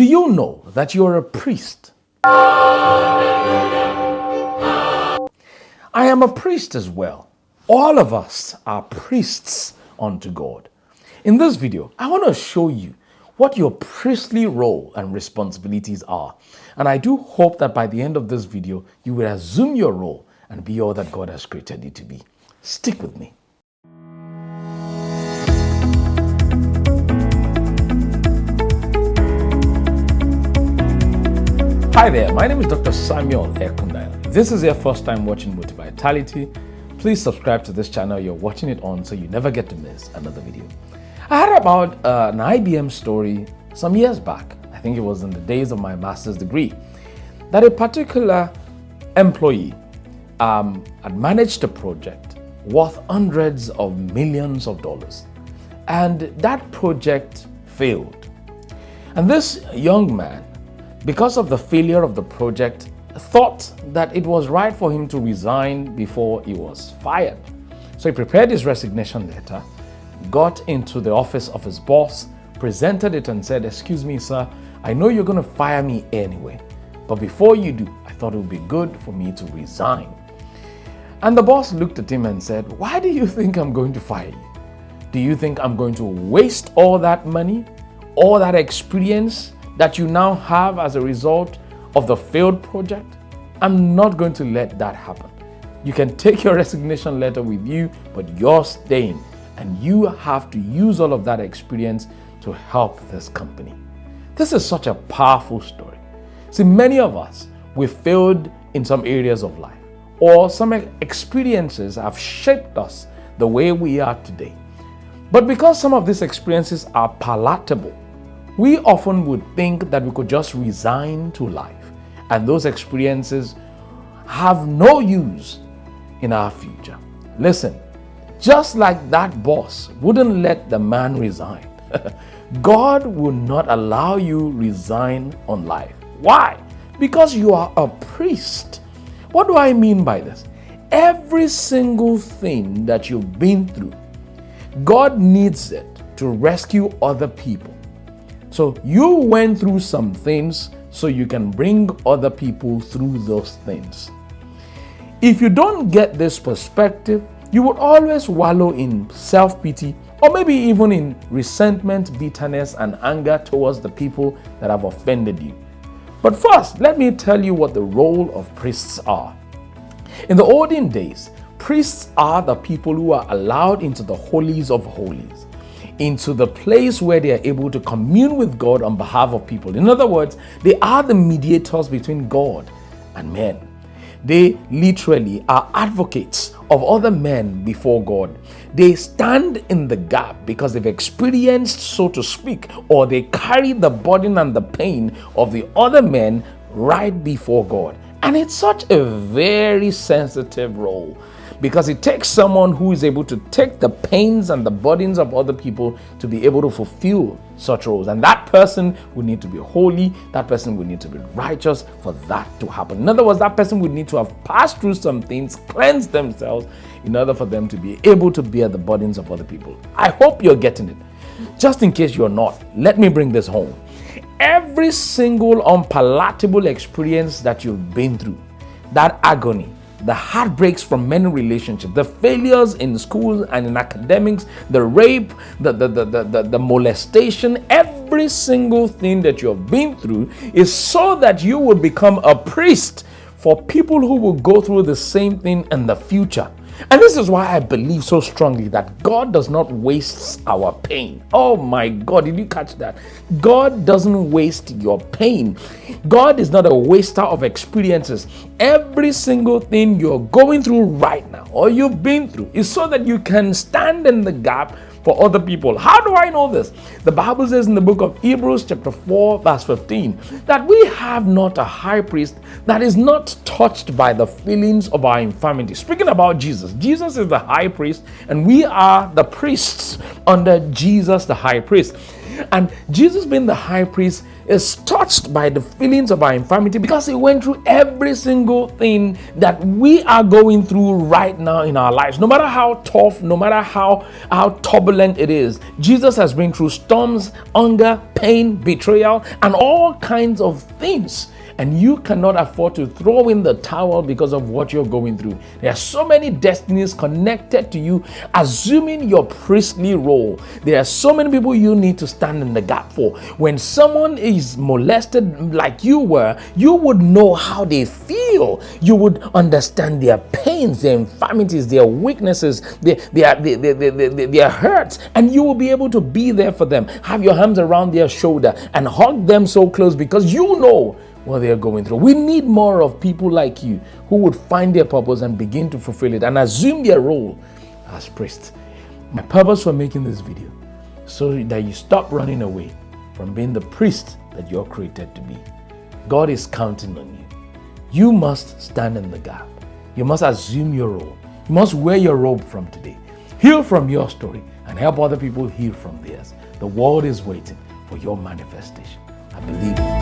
you know that you're a priest? I am a priest as well. All of us are priests unto God. In this video, I want to show you what your priestly role and responsibilities are. And I do hope that by the end of this video, you will assume your role and be all that God has created you to be. Stick with me. Hi there, my name is Dr. Samuel Ekundayo. If this is your first time watching Motivitality, please subscribe to this channel you're watching it on so you never get to miss another video. I heard about an IBM story some years back. I think it was in the days of my master's degree, that a particular employee had managed a project worth hundreds of millions of dollars, and that project failed. And this young man, because of the failure of the project, thought that it was right for him to resign before he was fired. So he prepared his resignation letter, got into the office of his boss, presented it and said, "Excuse me, sir, I know you're going to fire me anyway, but before you do, I thought it would be good for me to resign." And the boss looked at him and said, "Why do you think I'm going to fire you? Do you think I'm going to waste all that money, all that experience that you now have as a result of the failed project? I'm not going to let that happen. You can take your resignation letter with you, but you're staying, and you have to use all of that experience to help this company." This is such a powerful story. See, many of us, we failed in some areas of life, or some experiences have shaped us the way we are today. But because some of these experiences are palatable, we often would think that we could just resign to life, and those experiences have no use in our future. Listen, just like that boss wouldn't let the man resign, God will not allow you resign on life. Why? Because you are a priest. What do I mean by this? Every single thing that you've been through, God needs it to rescue other people. So you went through some things so you can bring other people through those things. If you don't get this perspective, you would always wallow in self-pity, or maybe even in resentment, bitterness, and anger towards the people that have offended you. But first, let me tell you what the role of priests are. In the olden days, priests are the people who are allowed into the holies of holies, into the place where they are able to commune with God on behalf of people. In other words, they are the mediators between God and men. They literally are advocates of other men before God. They stand in the gap because they've experienced, so to speak, or they carry the burden and the pain of the other men right before God. And it's such a very sensitive role, because it takes someone who is able to take the pains and the burdens of other people to be able to fulfill such roles. And that person would need to be holy, that person would need to be righteous for that to happen. In other words, that person would need to have passed through some things, cleansed themselves, in order for them to be able to bear the burdens of other people. I hope you're getting it. Just in case you're not, let me bring this home. Every single unpalatable experience that you've been through, that agony, the heartbreaks from many relationships, the failures in school and in academics, the rape, the molestation, every single thing that you have been through is so that you will become a priest for people who will go through the same thing in the future. And this is why I believe so strongly that God does not waste our pain. Oh my God, did you catch that? God doesn't waste your pain. God is not a waster of experiences. Every single thing you're going through right now, or you've been through, is so that you can stand in the gap for other people. How do I know this? The Bible says in the book of Hebrews chapter 4 verse 15 that we have not a high priest that is not touched by the feelings of our infirmity. Speaking about Jesus, Jesus is the high priest and we are the priests under Jesus the high priest. And Jesus being the high priest is touched by the feelings of our infirmity because he went through every single thing that we are going through right now in our lives. No matter how tough, no matter how turbulent it is, Jesus has been through storms, hunger, pain, betrayal, and all kinds of things. And you cannot afford to throw in the towel because of what you're going through. There are so many destinies connected to you, assuming your priestly role. There are so many people you need to stand in the gap for. When someone is molested like you were, you would know how they feel. You would understand their pains, their infirmities, their weaknesses, their hurts, and you will be able to be there for them. Have your arms around their shoulder and hug them so close because you know what they're going through. We need more of people like you who would find their purpose and begin to fulfill it and assume their role as priests. My purpose for making this video, so that you stop running away from being the priest that you're created to be. God is counting on you. You must stand in the gap. You must assume your role. You must wear your robe from today. Heal from your story and help other people heal from theirs. The world is waiting for your manifestation. I believe it.